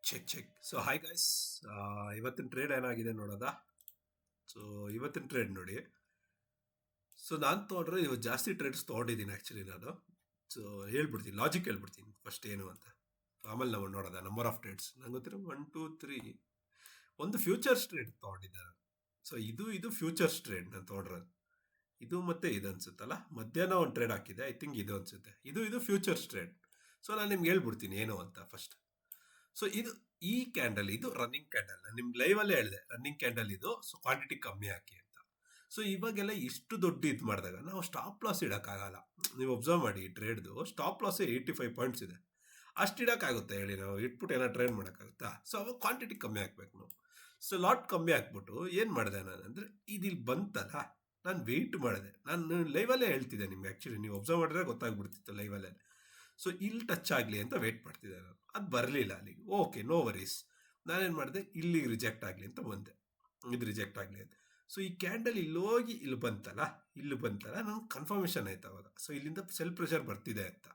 Check check. So hi guys, ಇವತ್ತಿನ trade ಏನಾಗಿದೆ ನೋಡೋದಾ. ಸೊ ಇವತ್ತಿನ ಟ್ರೇಡ್ ನೋಡಿ. ಸೊ ನಾನು ತೊಗೊಂಡ್ರೆ ಇವತ್ತು ಜಾಸ್ತಿ ಟ್ರೇಡ್ಸ್ ತೊಗೊಂಡಿದ್ದೀನಿ ಆ್ಯಕ್ಚುಲಿ ನಾನು. ಸೊ ಹೇಳ್ಬಿಡ್ತೀನಿ, ಲಾಜಿಕ್ ಹೇಳ್ಬಿಡ್ತೀನಿ ಫಸ್ಟ್ ಏನು ಅಂತ. ಆಮೇಲೆ ನಾವು ನೋಡೋದ ನಂಬರ್ ಆಫ್ ಟ್ರೇಡ್ಸ್ ನಂಗೆ ಗೊತ್ತಿರೋ 1 2 3. ಒಂದು ಫ್ಯೂಚರ್ಸ್ ಟ್ರೇಡ್ ತೊಗೊಂಡಿದ್ದೆ ನಾನು. ಸೊ ಇದು ಫ್ಯೂಚರ್ಸ್ ಟ್ರೇಡ್ ನಾನು ತೊಗೊಂಡ್ರೆ ಇದು ಮತ್ತೆ ಇದು ಅನ್ಸುತ್ತಲ್ಲ. ಮಧ್ಯಾಹ್ನ ಒಂದು ಟ್ರೇಡ್ ಹಾಕಿದೆ, ಐ ಥಿಂಕ್ ಇದು ಅನ್ಸುತ್ತೆ. ಇದು ಫ್ಯೂಚರ್ಸ್ ಟ್ರೇಡ್. ಸೊ ನಾನು ನಿಮ್ಗೆ ಹೇಳ್ಬಿಡ್ತೀನಿ ಏನು ಅಂತ ಫಸ್ಟ್. ಸೊ ಈ ಕ್ಯಾಂಡಲ್ ಇದು ರನ್ನಿಂಗ್ ಕ್ಯಾಂಡಲ್. ನಾನು ನಿಮ್ಗೆ ಲೈವ್ ಅಲ್ಲೇ ಹೇಳಿದೆ ರನ್ನಿಂಗ್ ಕ್ಯಾಂಡಲ್ ಇದು. ಸೊ ಕ್ವಾಂಟಿಟಿ ಕಮ್ಮಿ ಹಾಕಿ ಅಂತ. ಸೊ ಇವಾಗೆಲ್ಲ ಇಷ್ಟು ದೊಡ್ಡ ಇದು ಮಾಡಿದಾಗ ನಾವು ಸ್ಟಾಪ್ ಲಾಸ್ ಇಡೋಕ್ಕಾಗಲ್ಲ. ನೀವು ಒಬ್ಸರ್ವ್ ಮಾಡಿ, ಈ ಟ್ರೇಡ್ದು ಸ್ಟಾಪ್ ಲಾಸ್ 85 ಪಾಯಿಂಟ್ಸ್ ಇದೆ. ಅಷ್ಟು ಇಡೋಕ್ಕಾಗುತ್ತೆ ಹೇಳಿ, ನಾವು ಇಟ್ಬಿಟ್ಟು ಏನೋ ಟ್ರೇಡ್ ಮಾಡೋಕ್ಕಾಗುತ್ತಾ? ಸೊ ಅವಾಗ ಕ್ವಾಂಟಿಟಿ ಕಮ್ಮಿ ಹಾಕ್ಬೇಕು ನಾವು. ಸೊ ಲಾಟ್ ಕಮ್ಮಿ ಹಾಕ್ಬಿಟ್ಟು ಏನು ಮಾಡಿದೆ ನಾನು ಅಂದರೆ, ಇದಿಲ್ಲಿ ಬಂತಲ್ಲ, ನಾನು ವೆಯ್ಟ್ ಮಾಡಿದೆ. ನಾನು ಲೈವಲ್ಲೇ ಹೇಳ್ತಿದ್ದೆ ನಿಮ್ಗೆ. ಆ್ಯಕ್ಚುಲಿ ನೀವು ಒಬ್ಸರ್ವ್ ಮಾಡಿದ್ರೆ ಗೊತ್ತಾಗ್ಬಿಡ್ತಿತ್ತು ಲೈವಲ್ಲೇ. ಸೊ ಇಲ್ಲಿ ಟಚ್ ಆಗಲಿ ಅಂತ ವೆಯ್ಟ್ ಮಾಡ್ತಿದ್ದೆ ನಾನು. ಅದು ಬರಲಿಲ್ಲ ಅಲ್ಲಿಗೆ. Okay, no worries. ನಾನೇನು ಮಾಡಿದೆ, ಇಲ್ಲಿಗೆ ರಿಜೆಕ್ಟ್ ಆಗಲಿ ಅಂತ ಬಂದೆ. ಇದು ರಿಜೆಕ್ಟ್ ಆಗಲಿ ಅಂತ. ಸೊ ಈ ಕ್ಯಾಂಡಲ್ ಇಲ್ಲೋಗಿ ಇಲ್ಲಿ ಬಂತಲ್ಲ, ನನಗೆ ಕನ್ಫರ್ಮೇಷನ್ ಆಯ್ತು ಅವಾಗ. ಸೊ ಇಲ್ಲಿಂದ ಸೆಲ್ ಪ್ರೆಷರ್ ಬರ್ತಿದೆ ಅಂತ.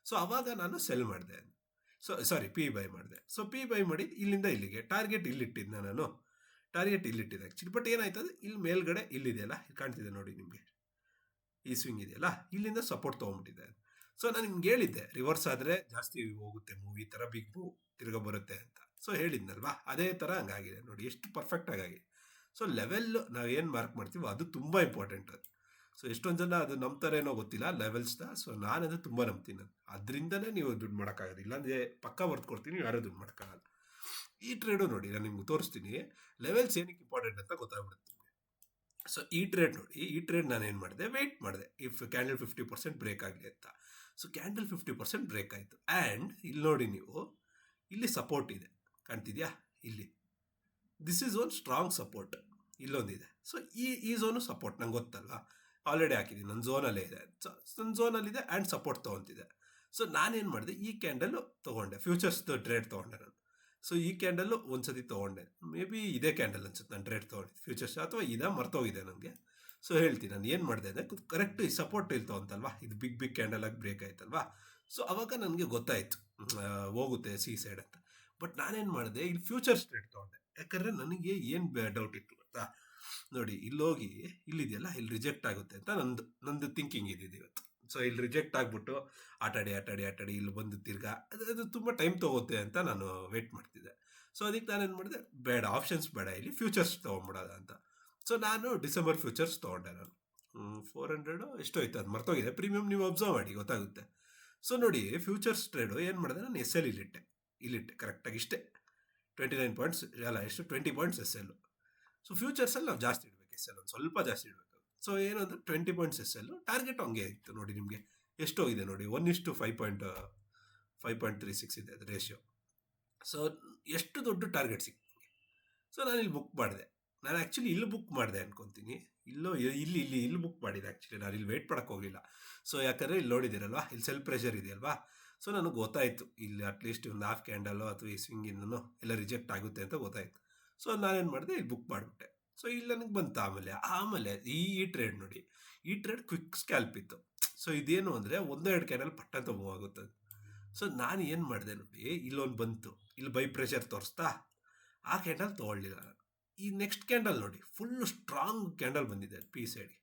ಸೊ ಅವಾಗ ನಾನು ಸೆಲ್ ಮಾಡಿದೆ. ಸೊ ಸಾರಿ, ಪಿ ಬೈ ಮಾಡಿದೆ. ಸೊ ಪಿ ಬೈ ಮಾಡಿ ಇಲ್ಲಿಂದ ಇಲ್ಲಿಗೆ ಟಾರ್ಗೆಟ್ ಇಲ್ಲಿಟ್ಟಿದ್ದೆ ನಾನು. ಟಾರ್ಗೆಟ್ ಇಲ್ಲಿಟ್ಟಿದ್ದೆ ಆ್ಯಕ್ಚುಲಿ. ಬಟ್ ಏನಾಯ್ತದೆ, ಇಲ್ಲಿ ಮೇಲ್ಗಡೆ ಇಲ್ಲಿದೆಯಲ್ಲ, ಕಾಣ್ತಿದೆ ನೋಡಿ ನಿಮಗೆ, ಈ ಸ್ವಿಂಗ್ ಇದೆಯಲ್ಲ, ಇಲ್ಲಿಂದ ಸಪೋರ್ಟ್ ತೊಗೊಂಡ್ಬಿಟ್ಟಿದೆ. ಸೊ ನಾನು ನಿಮ್ಗೆ ಹೇಳಿದ್ದೆ, ರಿವರ್ಸ್ ಆದರೆ ಜಾಸ್ತಿ ಹೋಗುತ್ತೆ ಮೂವಿ ಥರ, ಬಿಗ್ ಮೂವ್ ತಿರ್ಗ ಬರುತ್ತೆ ಅಂತ. ಸೊ ಹೇಳಿದ್ನಲ್ವಾ, ಅದೇ ಥರ ಹಂಗಾಗಿದೆ ನೋಡಿ, ಎಷ್ಟು ಪರ್ಫೆಕ್ಟ್ ಆಗಿದೆ. ಸೊ ಲೆವೆಲ್ ನಾವು ಏನು ಮಾರ್ಕ್ ಮಾಡ್ತೀವೋ ಅದು ತುಂಬ ಇಂಪಾರ್ಟೆಂಟ್. ಅದು ಸೊ ಎಷ್ಟೊಂದು ಜನ ಅದು ನಂಬ್ತಾರೇನೋ ಗೊತ್ತಿಲ್ಲ ಲೆವೆಲ್ಸ್ನ. ಸೊ ನಾನು ಅದು ತುಂಬ ನಂಬ್ತೀನಿ. ಅದರಿಂದನೇ ನೀವು ದುಡ್ಡು ಮಾಡೋಕ್ಕಾಗೋದು. ಇಲ್ಲಾಂದರೆ ಪಕ್ಕ ಬರ್ತ್ಕೊಡ್ತೀನಿ, ಯಾರೂ ದುಡ್ಡು ಮಾಡೋಕ್ಕಾಗಲ್ಲ. ಈ ಟ್ರೇಡು ನೋಡಿ, ನಾನು ನಿಮ್ಗೆ ತೋರಿಸ್ತೀನಿ ಲೆವೆಲ್ಸ್ ಏನಕ್ಕೆ ಇಂಪಾರ್ಟೆಂಟ್ ಅಂತ ಗೊತ್ತಾಗ್ಬಿಡುತ್ತೆ. ಸೊ ಈ ಟ್ರೇಡ್ ನೋಡಿ, ಈ ಟ್ರೇಡ್ ನಾನು ಏನು ಮಾಡಿದೆ, ವೆಯ್ಟ್ ಮಾಡಿದೆ ಇಫ್ ಕ್ಯಾಂಡಲ್ 50% ಬ್ರೇಕ್ ಆಗಲಿ ಅಂತ. ಸೊ ಕ್ಯಾಂಡಲ್ 50% ಬ್ರೇಕ್ ಆಯಿತು. ಆ್ಯಂಡ್ ಇಲ್ಲಿ ನೋಡಿ ನೀವು, ಇಲ್ಲಿ ಸಪೋರ್ಟ್ ಇದೆ, ಕಾಣ್ತಿದ್ಯಾ ಇಲ್ಲಿ. This is one strong support. ಇಲ್ಲೊಂದಿದೆ. ಸೊ ಈ ಝೋನು ಸಪೋರ್ಟ್ ನಂಗೆ ಗೊತ್ತಲ್ವಾ, ಆಲ್ರೆಡಿ ಹಾಕಿದ್ದೀನಿ, ನನ್ನ ಝೋನಲ್ಲೇ ಇದೆ. ಸೊ ನನ್ನ ಝೋನಲ್ಲಿದೆ ಆ್ಯಂಡ್ ಸಪೋರ್ಟ್ ತೊಗೊತಿದೆ. ಸೊ ನಾನೇನು ಮಾಡಿದೆ, ಈ ಕ್ಯಾಂಡಲ್ಲು ತೊಗೊಂಡೆ, ಫ್ಯೂಚರ್ಸ್ ಟ್ರೇಡ್ ತೊಗೊಂಡೆ ನಾನು. ಸೊ ಈ ಕ್ಯಾಂಡಲ್ಲು ಒಂದ್ಸತಿ ತೊಗೊಂಡೆ, ಮೇ ಬಿ ಇದೇ ಕ್ಯಾಂಡಲ್ ಅನ್ಸುತ್ತೆ ನಾನು ಟ್ರೇಡ್ ತೊಗೊಂಡಿದ್ದು ಫ್ಯೂಚರ್ಸ್, ಅಥವಾ ಮರ್ತೋಗಿದೆ ನನಗೆ. ಸೊ ಹೇಳ್ತೀನಿ ನಾನು ಏನು ಮಾಡಿದೆ ಅಂದರೆ, ಕರೆಕ್ಟ್ ಈ ಸಪೋರ್ಟ್ ಇಲ್ಲಿ ತೊಗೊಂತಲ್ವಾ, ಇದು ಬಿಗ್ ಕ್ಯಾಂಡಲ್ ಆಗಿ ಬ್ರೇಕ್ ಆಯ್ತಲ್ವಾ. ಸೊ ಅವಾಗ ನನಗೆ ಗೊತ್ತಾಯಿತು ಹೋಗುತ್ತೆ ಸಿ ಸೈಡ್ ಅಂತ. ಬಟ್ ನಾನೇನು ಮಾಡಿದೆ, ಇಲ್ಲಿ ಫ್ಯೂಚರ್ಸ್ ಟ್ರೇಡ್ ತೊಗೊಂಡೆ. ಯಾಕಂದರೆ ನನಗೆ ಏನು ಡೌಟ್ ಇತ್ತು ಗೊತ್ತಾ, ನೋಡಿ ಇಲ್ಲೋಗಿ ಇಲ್ಲಿದೆಯಲ್ಲ, ಇಲ್ಲಿ ರಿಜೆಕ್ಟ್ ಆಗುತ್ತೆ ಅಂತ ನಂದು ಥಿಂಕಿಂಗ್ ಇದ್ದಿದ್ದು ಇವತ್ತು. ಸೊ ಇಲ್ಲಿ ರಿಜೆಕ್ಟ್ ಆಗಿಬಿಟ್ಟು ಆಟಾಡಿ ಇಲ್ಲಿ ಬಂದು ತಿರ್ಗಾ ಅದು ತುಂಬ ಟೈಮ್ ತೊಗೋತೆ ಅಂತ ನಾನು ವೆಯ್ಟ್ ಮಾಡ್ತಿದ್ದೆ. ಸೊ ಅದಕ್ಕೆ ನಾನೇನು ಮಾಡಿದೆ, ಬೇಡ ಆಪ್ಷನ್ಸ್ ಬೇಡ, ಇಲ್ಲಿ ಫ್ಯೂಚರ್ಸ್ ತೊಗೊಂಬಿಡೋದ ಅಂತ. ಸೊ ನಾನು ಡಿಸೆಂಬರ್ ಫ್ಯೂಚರ್ಸ್ ತೊಗೊಂಡೆ ನಾನು. 400 ಎಷ್ಟೋ ಇತ್ತು, ಅದು ಮರ್ತೋಗಿದೆ. ಪ್ರೀಮಿಯಮ್ ನೀವು ಅಬ್ಸರ್ವ್ ಮಾಡಿ ಗೊತ್ತಾಗುತ್ತೆ. ಸೊ ನೋಡಿ, ಫ್ಯೂಚರ್ಸ್ ಟ್ರೇಡು ಏನು ಮಾಡಿದೆ, ನಾನು ಎಸ್ ಎಲ್ ಇಲ್ಲಿಟ್ಟೆ ಕರೆಕ್ಟಾಗಿ ಇಷ್ಟೇ. 29 ಪಾಯಿಂಟ್ಸ್ ಅಲ್ಲ, ಎಷ್ಟು 20 ಪಾಯಿಂಟ್ಸ್ ಎಸ್ ಎಲ್. ಸೊ ಫ್ಯೂಚರ್ಸಲ್ಲಿ ನಾವು ಜಾಸ್ತಿ ಇಡಬೇಕು, ಎಸ್ ಎಲ್ ಒಂದು ಸ್ವಲ್ಪ ಜಾಸ್ತಿ ಇಡಬೇಕು. ಸೊ ಏನು ಅಂದರೆ 20 ಪಾಯಿಂಟ್ಸ್ ಎಸ್ ಎಲ್. ಟಾರ್ಗೆಟ್ ಹಂಗೆ ಇತ್ತು ನೋಡಿ ನಿಮಗೆ, ಎಷ್ಟೋಗಿದೆ ನೋಡಿ, 1:5.36 ಇದೆ ಅದು ರೇಷಿಯೋ. ಸೊ ಎಷ್ಟು ದೊಡ್ಡ ಟಾರ್ಗೆಟ್ ಸಿಕ್ತು ನನಗೆ. ಸೊ ನಾನು ಇಲ್ಲಿ ಬುಕ್ ಮಾಡಿದೆ. ನಾನು ಆ್ಯಕ್ಚುಲಿ ಇಲ್ಲಿ ಬುಕ್ ಮಾಡಿದೆ ಅನ್ಕೊತೀನಿ. ಇಲ್ಲಿ ಬುಕ್ ಮಾಡಿದೆ ಆ್ಯಕ್ಚುಲಿ. ನಾನು ಇಲ್ಲಿ ವೆಯ್ಟ್ ಮಾಡೋಕ್ಕೆ ಹೋಗಲಿಲ್ಲ. ಸೊ ಯಾಕಂದರೆ ಇಲ್ಲಿ ನೋಡಿದ್ದೀರಲ್ವಾ, ಇಲ್ಲಿ ಸೆಲ್ಫ್ ಪ್ರೆಷರ್ ಇದೆಯಲ್ವಾ. ಸೊ ನನಗೆ ಗೊತ್ತಾಯಿತು, ಇಲ್ಲಿ ಅಟ್ಲೀಸ್ಟ್ ಒಂದು ಹಾಫ್ ಕ್ಯಾಂಡಲು ಅಥವಾ ಈ ಸ್ವಿಂಗಿಂದನೂ ಎಲ್ಲ ರಿಜೆಕ್ಟ್ ಆಗುತ್ತೆ ಅಂತ ಗೊತ್ತಾಯಿತು. ಸೊ ನಾನೇನು ಮಾಡಿದೆ, ಇಲ್ಲಿ ಬುಕ್ ಮಾಡಿಬಿಟ್ಟೆ. ಸೊ ಇಲ್ಲಿ ನನಗೆ ಬಂತು. ಆಮೇಲೆ ಈ ಟ್ರೇಡ್ ನೋಡಿ, ಈ ಟ್ರೇಡ್ ಕ್ವಿಕ್ ಸ್ಕ್ಯಾಲ್ಪ್ ಇತ್ತು. ಸೊ ಇದೇನು ಅಂದರೆ, 1-2 ಕ್ಯಾಂಡಲ್ ಪಟ್ಟ ಮೂವ್ ಆಗುತ್ತೆ. ಸೊ ನಾನು ಏನು ಮಾಡಿದೆ ನೋಡಿ, ಇಲ್ಲೊಂದು ಬಂತು, ಇಲ್ಲಿ ಬೈ ಪ್ರೆಷರ್ ತೋರಿಸ್ತಾ, ಆ ಕ್ಯಾಂಡಲ್ ತೊಗೊಳ್ಳಿಲ್ಲ ನಾನು. ಈ ನೆಕ್ಸ್ಟ್ ಕ್ಯಾಂಡಲ್ ನೋಡಿ, ಫುಲ್ಲು ಸ್ಟ್ರಾಂಗ್ ಕ್ಯಾಂಡಲ್ ಬಂದಿದೆ ಪಿ ಸೈಡ್,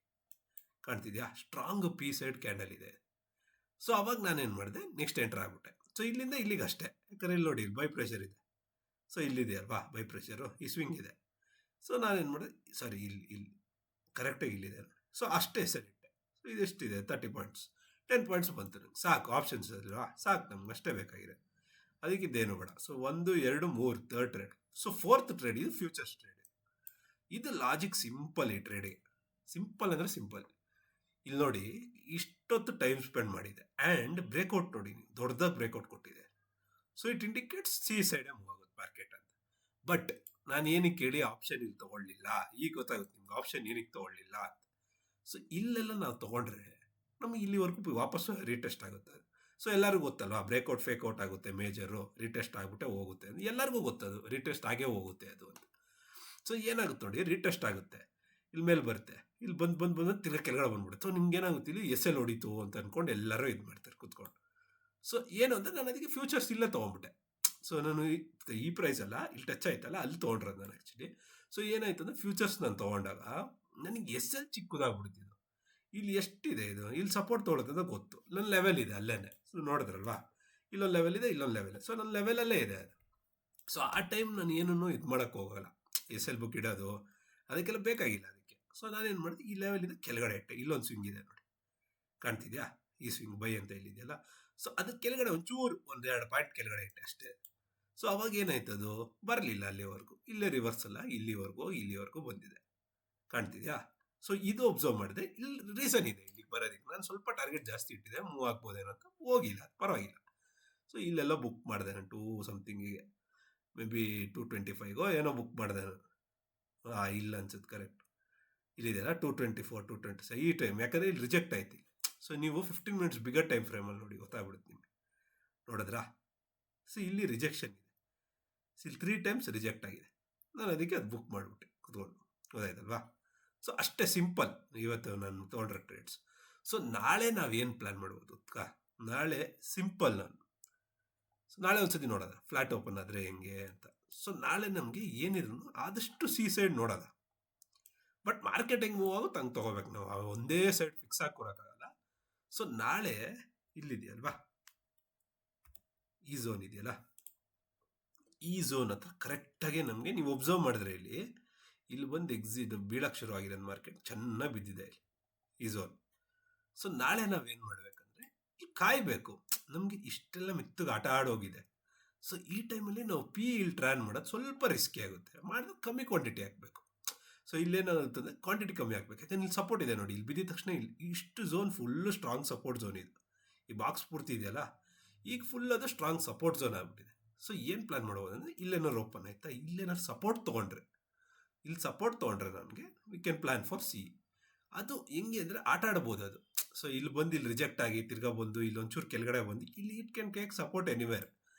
ಕಾಣ್ತಿದ್ಯಾ, ಸ್ಟ್ರಾಂಗ್ ಪಿ ಸೈಡ್ ಕ್ಯಾಂಡಲ್ ಇದೆ. ಸೊ ಅವಾಗ ನಾನೇನು ಮಾಡಿದೆ, ನೆಕ್ಸ್ಟ್ ಎಂಟರ್ ಆಗ್ಬಿಟ್ಟೆ. ಸೊ ಇಲ್ಲಿಂದ ಇಲ್ಲಿಗೆ ಅಷ್ಟೇ, ಯಾಕಂದರೆ ಇಲ್ಲಿ ನೋಡಿ, ಇಲ್ಲಿ ಬೈ ಪ್ರೆಷರ್ ಇದೆ. ಸೊ ಇಲ್ಲಿದೆ ಅಲ್ವಾ ಬೈ ಪ್ರೆಷರು, ಈ ಸ್ವಿಂಗ್ ಇದೆ. ಸೊ ನಾನೇನು ಮಾಡಿದೆ, ಸಾರಿ ಇಲ್ಲಿ ಕರೆಕ್ಟಾಗಿ ಇಲ್ಲಿದೆ. ಸೊ ಅಷ್ಟೇ ಸರಿ ಇಟ್ಟೆ. ಸೊ ಇದೆಷ್ಟಿದೆ, 30 ಪಾಯಿಂಟ್ಸ್, 10 ಪಾಯಿಂಟ್ಸ್ ಬಂತು ನನಗೆ, ಸಾಕು. ಆಪ್ಷನ್ಸ್ ಅಲ್ವಾ, ಸಾಕು, ನಮ್ಗೆ ಅಷ್ಟೇ ಬೇಕಾಗಿದೆ, ಅದಕ್ಕಿದ್ದೇನು ಬೇಡ. So 1 2 3 third trade. So fourth trade ಇದು ಫ್ಯೂಚರ್ಸ್ ಟ್ರೇಡ್. ಇದು ಲಾಜಿಕ್ ಸಿಂಪಲ್. ಈ ಟ್ರೇಡಿಗೆ ಸಿಂಪಲ್ ಅಂದರೆ ಸಿಂಪಲ್. ಇಲ್ಲಿ ನೋಡಿ, ಇಷ್ಟೊತ್ತು ಟೈಮ್ ಸ್ಪೆಂಡ್ ಮಾಡಿದೆ ಆ್ಯಂಡ್ ಬ್ರೇಕ್ಔಟ್ ನೋಡಿ, ದೊಡ್ಡದಾಗಿ ಬ್ರೇಕ್ಔಟ್ ಕೊಟ್ಟಿದೆ. ಸೊ ಇಟ್ ಇಂಡಿಕೇಟ್ಸ್ ಸಿ ಸೈಡೇ ಮೂವ್ ಆಗುತ್ತೆ ಮಾರ್ಕೆಟ್ ಅಂತ. ಬಟ್ ನಾನು ಏನಕ್ಕೆ ಹೇಳಿ ಆಪ್ಷನ್ ಇಲ್ಲಿ ತೊಗೊಳ್ಳಿಲ್ಲ, ಈಗ ಗೊತ್ತಾಗುತ್ತೆ ನಿಮ್ಗೆ ಆಪ್ಷನ್ ಏನಕ್ಕೆ ತೊಗೊಳ್ಳಿಲ್ಲ ಅಂತ. ಸೊ ಇಲ್ಲೆಲ್ಲ ನಾವು ತೊಗೊಂಡ್ರೆ ನಮಗೆ ಇಲ್ಲಿವರೆಗೂ ವಾಪಸ್ಸು ರೀಟೆಸ್ಟ್ ಆಗುತ್ತೆ. ಸೊ ಎಲ್ಲರಿಗೂ ಗೊತ್ತಲ್ವಾ, ಬ್ರೇಕ್ಔಟ್ ಫೇಕ್ಔಟ್ ಆಗುತ್ತೆ ಮೇಜರು, ರೀಟೆಸ್ಟ್ ಆಗಿಬಿಟ್ಟೆ ಹೋಗುತ್ತೆ ಅಂತ ಎಲ್ಲರಿಗೂ ಗೊತ್ತದು, ರೀಟೆಸ್ಟ್ ಆಗೇ ಹೋಗುತ್ತೆ ಅದು ಅಂತ. ಸೊ ಏನಾಗುತ್ತೆ ನೋಡಿ, ರೀಟೆಸ್ಟ್ ಆಗುತ್ತೆ, ಇಲ್ಲಿ ಮೇಲೆ ಬರುತ್ತೆ, ಇಲ್ಲಿ ಬಂದು ತಿರ್ಗಿ ಕೆಳಗಡೆ ಬಂದ್ಬಿಡುತ್ತೆ. ಸೊ ನಿಮ್ಗೆ ಏನಾಗುತ್ತೆ, ಇಲ್ಲಿ ಎಸ್ ಎಲ್ ಹೊಡಿತು ಅಂತ ಅಂದ್ಕೊಂಡು ಎಲ್ಲರೂ ಇದು ಮಾಡ್ತಾರೆ ಕೂತ್ಕೊಂಡು. ಸೊ ಏನು ಅಂದರೆ, ನಾನು ಅದಕ್ಕೆ ಫ್ಯೂಚರ್ಸ್ ಇಲ್ಲೇ ತೊಗೊಂಡ್ಬಿಟ್ಟೆ. ಸೊ ನಾನು ಈ ಪ್ರೈಸ್ ಅಲ್ಲ ಇಲ್ಲಿ ಟಚ್ ಆಯ್ತಲ್ಲ ಅಲ್ಲಿ ತೊಗೊಂಡ್ರದ್ದು ನಾನು ಆ್ಯಕ್ಚುಲಿ. ಸೊ ಏನಾಯ್ತು ಅಂದರೆ ಫ್ಯೂಚರ್ಸ್ ನಾನು ತೊಗೊಂಡಾಗ ನನಗೆ ಎಸ್ ಎಲ್ ಚಿಕ್ಕದಾಗ್ಬಿಡ್ತಿದ್ದು. ಇಲ್ಲಿ ಎಷ್ಟಿದೆ ಇದು, ಇಲ್ಲಿ ಸಪೋರ್ಟ್ ತೊಗೊಳುತ್ತೆ ಅಂತ ಗೊತ್ತು, ನನ್ನ ಲೆವೆಲ್ ಇದೆ ಅಲ್ಲೇನೆ. ಸೊ ನೋಡಿದ್ರಲ್ವಾ, ಇಲ್ಲೊಂದು ಲೆವೆಲ್ ಇದೆ, ಇಲ್ಲೊಂದು ಲೆವೆಲ್ ಇದೆ. ಸೊ ನನ್ನ ಲೆವೆಲಲ್ಲೇ ಇದೆ ಅದು. ಸೊ ಆ ಟೈಮ್ ನಾನು ಏನನ್ನು ಇದು ಮಾಡೋಕ್ಕೆ ಹೋಗಲ್ಲ, ಎಸ್ ಎಲ್ ಬುಕ್ ಇಡೋದು ಅದಕ್ಕೆಲ್ಲ ಬೇಕಾಗಿಲ್ಲ ಅದಕ್ಕೆ. ಸೊ ನಾನೇನು ಮಾಡಿದೆ, ಈ ಲೆವೆಲ್ ಇದೆ ಕೆಳಗಡೆ ಇಟ್ಟೆ. ಇಲ್ಲೊಂದು ಸ್ವಿಂಗ್ ಇದೆ ನೋಡಿ, ಕಾಣ್ತಿದ್ಯಾ ಈ ಸ್ವಿಂಗ್ ಬೈ ಅಂತ ಇಲ್ಲಿದೆಯಲ್ಲ. ಸೊ ಅದಕ್ಕೆ ಕೆಳಗಡೆ ಒಂಚೂರು 1-2 ಪಾಯಿಂಟ್ ಕೆಳಗಡೆ ಇಟ್ಟೆ ಅಷ್ಟೇ. ಸೊ ಅವಾಗ ಏನಾಯ್ತು, ಅದು ಬರಲಿಲ್ಲ ಅಲ್ಲಿವರೆಗೂ, ಇಲ್ಲೇ ರಿವರ್ಸ್ ಅಲ್ಲ, ಇಲ್ಲಿವರೆಗೂ ಬಂದಿದೆ, ಕಾಣ್ತಿದ್ಯಾ. ಸೊ ಇದು ಒಬ್ಸರ್ವ್ ಮಾಡಿದೆ, ಇಲ್ಲಿ ರೀಸನ್ ಇದೆ ಇಲ್ಲಿಗೆ ಬರೋದಕ್ಕೆ. ನಾನು ಸ್ವಲ್ಪ ಟಾರ್ಗೆಟ್ ಜಾಸ್ತಿ ಇಟ್ಟಿದೆ, ಮೂವ್ ಆಗ್ಬೋದೇನೋ ಅಂತ, ಹೋಗಿಲ್ಲ, ಪರವಾಗಿಲ್ಲ. ಸೊ ಇಲ್ಲೆಲ್ಲ ಬುಕ್ ಮಾಡಿದೆ ನಾನು 2 ಸಮಥಿಂಗಿಗೆ, ಮೇ ಬಿ 225ಗೋ ಏನೋ ಬುಕ್ ಮಾಡಿದೆ ನಾನು. ಇಲ್ಲ ಅನ್ಸುತ್ತೆ, ಕರೆಕ್ಟ್ ಇಲ್ಲಿದೆಯಲ್ಲ 224 226 ಈ ಟೈಮ್, ಯಾಕಂದರೆ ಇಲ್ಲಿ ರಿಜೆಕ್ಟ್ ಆಯ್ತು. ಸೊ ನೀವು 15 ಮಿನಿಟ್ಸ್ ಬಿಗರ್ ಟೈಮ್ ಫ್ರೇಮಲ್ಲಿ ನೋಡಿ, ಗೊತ್ತಾಗ್ಬಿಡುತ್ತೆ ನಿಮಗೆ. ನೋಡಿದ್ರಾ, ಸೊ ಇಲ್ಲಿ ರಿಜೆಕ್ಷನ್ ಇದೆ. ಸೊ ಇಲ್ಲಿ 3 ಟೈಮ್ಸ್ ರಿಜೆಕ್ಟ್ ಆಗಿದೆ, ನಾನು ಅದಕ್ಕೆ ಅದು ಬುಕ್ ಮಾಡಿಬಿಟ್ಟೆ ಕುತ್ಕೊಂಡು, ಗೊತ್ತಾಯ್ತಲ್ವಾ. ಸೊ ಅಷ್ಟೇ ಸಿಂಪಲ್ ಇವತ್ತು ನಾನು ತೊಗೊಂಡ್ರೆ ಟ್ರೇಡ್ಸ್. ಸೊ ನಾಳೆ ನಾವೇನು ಪ್ಲ್ಯಾನ್ ಮಾಡ್ಬೋದು ಅಕ್ಕ, ನಾಳೆ ಸಿಂಪಲ್ ನಾನು. ಸೊ ನಾಳೆ ಒಂದ್ಸತಿ ನೋಡೋದ ಫ್ಲಾಟ್ ಓಪನ್ ಆದರೆ ಹೆಂಗೆ ಅಂತ. ಸೊ ನಾಳೆ ನಮಗೆ ಏನಿದ್ರು ಆದಷ್ಟು ಸೈಡ್ ನೋಡೋದ. ಬಟ್ ಮಾರ್ಕೆಟ್ ಹೆಂಗೆ ಮೂವ್ ಆಗುತ್ತೆ ಹಂಗೆ ತೊಗೋಬೇಕು ನಾವು, ಒಂದೇ ಸೈಡ್ ಫಿಕ್ಸ್ ಆಗಿ ಕೊಡೋಕ್ಕಾಗಲ್ಲ. ಸೊ ನಾಳೆ ಇಲ್ಲಿದೆಯಲ್ವಾ, ಈ ಝೋನ್ ಇದೆಯಲ್ಲ, ಈ ಝೋನ್ ಹತ್ರ ಕರೆಕ್ಟಾಗಿ ನಮಗೆ ನೀವು ಒಬ್ಸರ್ವ್ ಮಾಡಿದ್ರೆ ಇಲ್ಲಿ ಬಂದು ಎಕ್ಸಿಟ್ ಬೀಳಕ್ಕೆ ಶುರು ಆಗಿದೆ ಮಾರ್ಕೆಟ್, ಚೆನ್ನಾಗಿ ಬಿದ್ದಿದೆ ಇಲ್ಲಿ ಈ ಝೋನ್. ಸೊ ನಾಳೆ ನಾವೇನು ಮಾಡಬೇಕಂದ್ರೆ ಇಲ್ಲಿ ಕಾಯಬೇಕು. ನಮಗೆ ಇಷ್ಟೆಲ್ಲ ಮೆತ್ತಗೆ ಆಟ ಆಡೋಗಿದೆ. ಸೊ ಈ ಟೈಮಲ್ಲಿ ನಾವು ಇಲ್ಲಿ ಟ್ರಾನ್ ಮಾಡೋದು ಸ್ವಲ್ಪ ರಿಸ್ಕಿ ಆಗುತ್ತೆ, ಮಾಡಿದ್ರೆ ಕಮ್ಮಿ ಕ್ವಾಂಟಿಟಿ ಹಾಕಬೇಕು. ಸೊ ಇಲ್ಲೇನಾಗುತ್ತದೆ, ಕ್ವಾಂಟಿಟಿ ಕಮ್ಮಿ ಹಾಕ್ಬೇಕು, ಯಾಕಂದ್ರೆ ಇಲ್ಲಿ ಸಪೋರ್ಟ್ ಇದೆ ನೋಡಿ, ಇಲ್ಲಿ ಬಿದ್ದಿದ ತಕ್ಷಣ ಇಲ್ಲಿ ಇಷ್ಟು zone full strong support zone ಇದೆ. ಈ ಬಾಕ್ಸ್ ಪೂರ್ತಿ ಇದೆಯಲ್ಲ, ಈಗ ಫುಲ್ ಅದು ಸ್ಟ್ರಾಂಗ್ ಸಪೋರ್ಟ್ ಝೋನ್ ಆಗಿಬಿಟ್ಟಿದೆ. ಸೊ ಏನು ಪ್ಲ್ಯಾನ್ ಮಾಡ್ಬೋದು ಅಂದರೆ, ಇಲ್ಲೇನಾರು ಓಪನ್ ಆಯ್ತಾ, ಇಲ್ಲೇನಾರು ಸಪೋರ್ಟ್ ತೊಗೊಂಡ್ರೆ, ಇಲ್ಲಿ ಸಪೋರ್ಟ್ ತೊಗೊಂಡ್ರೆ ನನಗೆ we can plan for C. ಅದು ಹೆಂಗೆ ಅಂದರೆ ಆಟ ಆಡ್ಬೋದು ಅದು. ಸೊ ಇಲ್ಲಿ ಬಂದು ಇಲ್ಲಿ ರಿಜೆಕ್ಟ್ ಆಗಿ ತಿರ್ಗಾ ಬಂದು ಇಲ್ಲೊಂಚೂರು ಕೆಳಗಡೆ ಬಂದು ಇಲ್ಲಿ it can take support anywhere,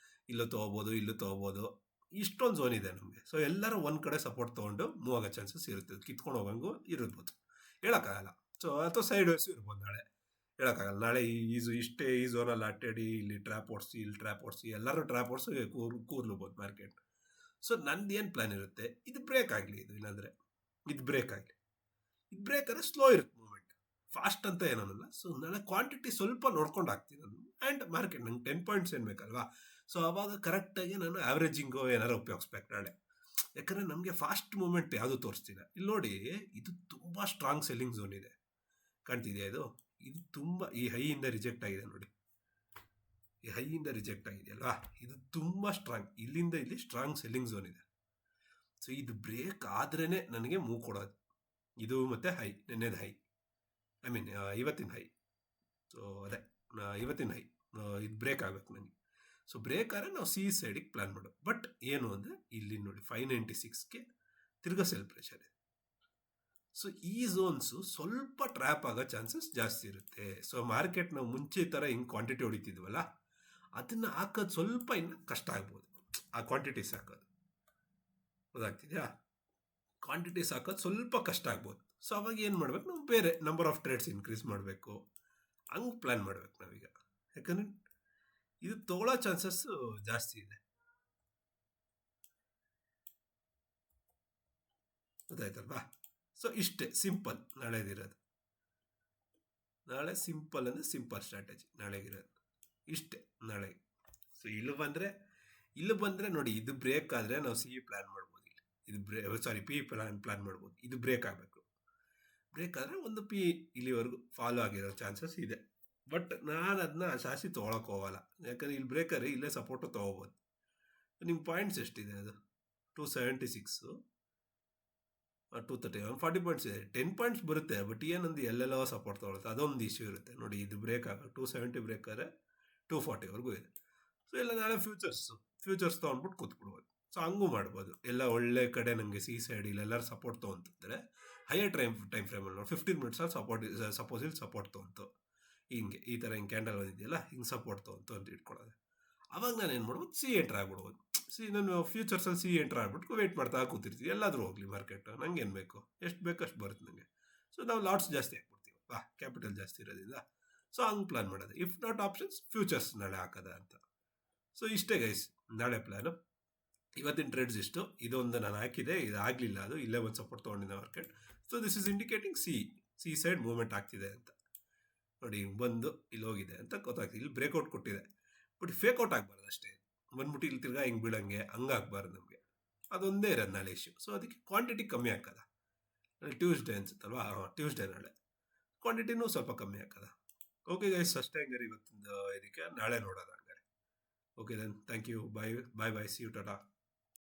ಇಲ್ಲೂ ತೊಗೋಬೋದು, ಇಲ್ಲೂ ತೊಗೋಬೋದು, ಇಷ್ಟೊಂದು ಝೋನ್ ಇದೆ ನಮಗೆ. ಸೊ ಎಲ್ಲರೂ ಒಂದು ಕಡೆ ಸಪೋರ್ಟ್ ತೊಗೊಂಡು ಮೂವ್ ಆಗೋ ಚಾನ್ಸಸ್ ಇರುತ್ತೆ, ಕಿತ್ಕೊಂಡು ಹೋಗಂಗೂ ಇರ್ಬೋದು, ಹೇಳೋಕ್ಕಾಗಲ್ಲ. ಸೊ ಅಥವಾ ಸೈಡ್ ವೇಸ್ ಇರ್ಬೋದು, ನಾಳೆ ಹೇಳೋಕ್ಕಾಗಲ್ಲ. ನಾಳೆ ಈ ಝೋನಲ್ಲಿ ಅಟ್ಟಾಡಿ ಇಲ್ಲಿ ಟ್ರ್ಯಾಪ್ ಓಡಿಸಿ, ಇಲ್ಲಿ ಟ್ರ್ಯಾಪ್ ಓಡಿಸಿ, ಎಲ್ಲರೂ ಟ್ರ್ಯಾಪ್ ಓಡಿಸಿ ಕೂರ್ಲೂಬೋದು ಮಾರ್ಕೆಟ್. ಸೊ ನಂದು ಏನು ಪ್ಲ್ಯಾನ್ ಇರುತ್ತೆ, ಇದು ಬ್ರೇಕ್ ಆಗಲಿ, ಇದು ಇಲ್ಲಾಂದರೆ ಇದು ಬ್ರೇಕ್ ಆಗಲಿ. ಇದು ಬ್ರೇಕ್ ಆದರೆ ಸ್ಲೋ ಇರುತ್ತೆ ಮೂವ್ಮೆಂಟ್, ಫಾಸ್ಟ್ ಅಂತ ಏನಲ್ಲ. ಸೊ ನಾಳೆ ಕ್ವಾಂಟಿಟಿ ಸ್ವಲ್ಪ ನೋಡ್ಕೊಂಡು ಹಾಕ್ತೀನಿ ನಾನು. ಆ್ಯಂಡ್ ಮಾರ್ಕೆಟ್ ನಂಗೆ 10 ಪಾಯಿಂಟ್ಸ್ ಏನು ಬೇಕಲ್ವಾ. ಸೊ ಅವಾಗ ಕರೆಕ್ಟಾಗಿ ನಾನು ಆವ್ರೇಜಿಂಗು ಏನಾರು ಉಪಯೋಗಿಸ್ಬೇಕು ನಾಳೆ, ಯಾಕಂದರೆ ನಮಗೆ ಫಾಸ್ಟ್ ಮೂವ್ಮೆಂಟ್ ಯಾವುದು ತೋರಿಸ್ತಿಲ್ಲ. ಇಲ್ಲಿ ನೋಡಿ, ಇದು ತುಂಬ ಸ್ಟ್ರಾಂಗ್ ಸೆಲ್ಲಿಂಗ್ ಝೋನ್ ಇದೆ, ಕಾಣ್ತಿದೆಯಾ ಇದು ತುಂಬ ಈ ಹೈಯಿಂದ ರಿಜೆಕ್ಟ್ ಆಗಿದೆ ನೋಡಿ, ಈ ಹೈಯಿಂದ ರಿಜೆಕ್ಟ್ ಆಗಿದೆಯಲ್ವಾ, ಇದು ತುಂಬ ಸ್ಟ್ರಾಂಗ್, ಇಲ್ಲಿಂದ ಇಲ್ಲಿ ಸ್ಟ್ರಾಂಗ್ ಸೆಲ್ಲಿಂಗ್ ಝೋನ್ ಇದೆ. ಸೊ ಇದು ಬ್ರೇಕ್ ಆದ್ರೇ ನನಗೆ ಮೂವ್ ಕೊಡೋದು. ಇದು ಮತ್ತು ಹೈ, ನೆನ್ನೆದು ಹೈ, ಐ ಮೀನ್ ಇವತ್ತಿನ ಹೈ. ಸೊ ಅದೇ ಇವತ್ತಿನ ಹೈ, ಇದು ಬ್ರೇಕ್ ಆಗಬೇಕು ನನಗೆ. ಸೊ ಬ್ರೇಕ್ ಆದರೆ ನಾವು ಸೈಡಿಗೆ ಪ್ಲ್ಯಾನ್ ಮಾಡೋದು. ಬಟ್ ಏನು ಅಂದರೆ ಇಲ್ಲಿ ನೋಡಿ 596ಗೆ ತಿರ್ಗಾ ಸೆಲ್ ಪ್ರೆಷರ್ ಇದೆ. ಸೊ ಈ ಝೋನ್ಸು ಸ್ವಲ್ಪ ಟ್ರ್ಯಾಪ್ ಆಗೋ ಚಾನ್ಸಸ್ ಜಾಸ್ತಿ ಇರುತ್ತೆ. ಸೊ ಮಾರ್ಕೆಟ್ ನಾವು ಮುಂಚೆ ಥರ ಹಿಂಗೆ ಕ್ವಾಂಟಿಟಿ ಹೊಡಿತಿದ್ವಲ್ಲ, ಅದನ್ನು ಹಾಕೋದು ಸ್ವಲ್ಪ ಇನ್ನು ಕಷ್ಟ ಆಗ್ಬೋದು, ಆ ಕ್ವಾಂಟಿಟೀಸ್ ಹಾಕೋದು, ಗೊತ್ತಾಗ್ತಿದೆಯಾ, ಕ್ವಾಂಟಿಟೀಸ್ ಹಾಕೋದು ಸ್ವಲ್ಪ ಕಷ್ಟ ಆಗ್ಬೋದು. ಸೊ ಅವಾಗ ಏನು ಮಾಡಬೇಕು, ನಾವು ಬೇರೆ ನಂಬರ್ ಆಫ್ ಟ್ರೇಡ್ಸ್ ಇನ್ಕ್ರೀಸ್ ಮಾಡಬೇಕು, ಹಂಗೆ ಪ್ಲ್ಯಾನ್ ಮಾಡಬೇಕು ನಾವೀಗ. ಯಾಕಂದರೆ ಇದು ತೊಗೊಳ್ಳೋ ಚಾನ್ಸಸ್ಸು ಜಾಸ್ತಿ ಇದೆ, ಗೊತ್ತಾಯ್ತಲ್ವಾ. ಸೊ ಇಷ್ಟೇ ಸಿಂಪಲ್ ನಾಳೆದಿರೋದು. ನಾಳೆ ಸಿಂಪಲ್ ಅಂದರೆ ಸಿಂಪಲ್ ಸ್ಟ್ರಾಟಜಿ ನಾಳೆಗಿರೋದು ಇಷ್ಟೇ ನಾಳೆ. ಸೊ ಇಲ್ಲಿ ಬಂದರೆ ನೋಡಿ, ಇದು ಬ್ರೇಕ್ ಆದರೆ ನಾವು ಪ್ಲ್ಯಾನ್ ಮಾಡ್ಬೋದು, ಇದು ಪ್ಲ್ಯಾನ್ ಮಾಡ್ಬೋದು. ಇದು ಬ್ರೇಕ್ ಆಗಬೇಕು, ಬ್ರೇಕ್ ಆದರೆ ಒಂದು ಇಲ್ಲಿವರೆಗೂ ಫಾಲೋ ಆಗಿರೋ ಚಾನ್ಸಸ್ ಇದೆ. ಬಟ್ ನಾನು ಅದನ್ನ ಜಾಸ್ತಿ ತೊಗೊಳಕ್ಕೆ ಹೋಗಲ್ಲ, ಯಾಕಂದರೆ ಇಲ್ಲಿ ಬ್ರೇಕರ್ ಇಲ್ಲೇ ಸಪೋರ್ಟು ತೊಗೋಬೋದು. ನಿಮ್ಮ ಪಾಯಿಂಟ್ಸ್ ಎಷ್ಟಿದೆ, ಅದು 276, 230, 40 ಪಾಯಿಂಟ್ಸ್ ಇದೆ, 10 ಪಾಯಿಂಟ್ಸ್ ಬರುತ್ತೆ. ಬಟ್ ಏನೊಂದು ಎಲ್ಲೆಲ್ಲೋ ಸಪೋರ್ಟ್ ತೊಗೊಳುತ್ತೆ, ಅದೊಂದು ಇಶ್ಯೂ ಇರುತ್ತೆ ನೋಡಿ. ಇದು ಬ್ರೇಕ್ ಆಗ 270 ಬ್ರೇಕರೆ 240ವರೆಗೂ ಇದೆ. ಸೊ ಎಲ್ಲ ನಾಳೆ ಫ್ಯೂಚರ್ಸ್ ತೊಗೊಂಡ್ಬಿಟ್ಟು ಕೂತ್ಬಿಡ್ಬೋದು. ಸೊ ಹಂಗೂ ಮಾಡ್ಬೋದು, ಎಲ್ಲ ಒಳ್ಳೆ ಕಡೆ ನನಗೆ ಸೈಡ್ ಇಲ್ಲೆಲ್ಲರೂ ಸಪೋರ್ಟ್ ತೊಗೊಂತಿದ್ರೆ ಹೈಯರ್ ಟೈಮ್ ಫ್ರೇಮಲ್ಲಿ ನೋಡಿ 15 ಮಿನಿಟ್ಸಲ್ಲಿ ಸಪೋಸ್ ಇಲ್ಲಿ ಸಪೋರ್ಟ್ ತೊಗೊಂತು, ಹಿಂಗೆ ಈ ಥರ ಹಿಂಗೆ ಕ್ಯಾಂಡಲ್ ಓದಿದೆಯಲ್ಲ, ಹಿಂಗೆ ಸಪೋರ್ಟ್ ತೊಗೊಂತು ಅಂತ ಇಟ್ಕೊಳ್ಳೋದು. ಅವಾಗ ನಾನು ಏನು ಮಾಡ್ಬೋದು, ಎಂಟ್ರ್ ಆಗ್ಬಿಡ್ಬೋದು. ನಾನು ಫ್ಯೂಚರ್ಸಲ್ಲಿ ಎಂಟ್ರ್ ಆಗ್ಬಿಟ್ಟು ವೆಯ್ಟ್ ಮಾಡ್ತಾ ಕೂತಿರ್ತೀವಿ, ಎಲ್ಲಾದರೂ ಹೋಗಲಿ ಮಾರ್ಕೆಟು, ನಂಗೆ ಏನು ಬೇಕು, ಎಷ್ಟು ಬೇಕು ಅಷ್ಟು ಬರುತ್ತೆ ನನಗೆ. ಸೊ ನಾವು ಲಾಟ್ಸ್ ಜಾಸ್ತಿ ಹಾಕ್ಬಿಡ್ತೀವಿ, ಕ್ಯಾಪಿಟಲ್ ಜಾಸ್ತಿ ಇರೋದ್ರಿಂದ. ಸೊ ಹಂಗೆ ಪ್ಲ್ಯಾನ್ ಮಾಡೋದು. ಇಫ್ ನಾಟ್ ಆಪ್ಷನ್ಸ್ ಫ್ಯೂಚರ್ಸ್ ನಾಳೆ ಹಾಕೋದ ಅಂತ. ಸೊ ಇಷ್ಟೇ ಗೈಸ್ ನಾಳೆ ಪ್ಲ್ಯಾನು. ಇವತ್ತಿನ ಟ್ರೇಡ್ಸ್ ಇಷ್ಟು. ಇದೊಂದು ನಾನು ಹಾಕಿದೆ, ಇದು ಆಗಲಿಲ್ಲ, ಅದು ಇಲ್ಲೇ ಒಂದು ಸಪೋರ್ಟ್ ತೊಗೊಂಡಿದ್ದೆ market. So this is indicating C side movement ಆಗ್ತಿದೆ ಅಂತ ನೋಡಿ. ಹಿಂಗೆ ಬಂದು ಇಲ್ಲಿ ಹೋಗಿದೆ ಅಂತ ಗೊತ್ತಾಗ್ತಿದೆ. ಇಲ್ಲಿ ಬ್ರೇಕ್ಔಟ್ ಕೊಟ್ಟಿದೆ, ಬಟ್ ಫೇಕ್ಔಟ್ ಆಗಬಾರ್ದು ಅಷ್ಟೇ. ಬಂದ್ಬಿಟ್ಟು ಇಲ್ಲಿ ತಿರ್ಗಾ ಹಿಂಗೆ ಬೀಳಂಗೆ ಹಂಗಾಗಬಾರ್ದು ನಮಗೆ. ಅದೊಂದೇ ಇರೋದು ನಾಳೆ ಇಶ್ಯೂ. ಸೊ ಅದಕ್ಕೆ ಕ್ವಾಂಟಿಟಿ ಕಮ್ಮಿ ಹಾಕದ. ಟ್ಯೂಸ್ಡೇ ಅನ್ಸುತ್ತಲ್ವಾ, ಟ್ಯೂಸ್ಡೇ ನಾಳೆ ಕ್ವಾಂಟಿಟಿನೂ ಸ್ವಲ್ಪ ಕಮ್ಮಿ ಹಾಕದ. ಓಕೆ ಗೈಸ್, ಅಷ್ಟೇ ಹಂಗಾರೆ ಇವತ್ತಿಂದ ಇದಕ್ಕೆ. ನಾಳೆ ನೋಡೋಣ ಹಂಗಾರೆ. Okay then, thank you, bye bye bye, see you, Tata.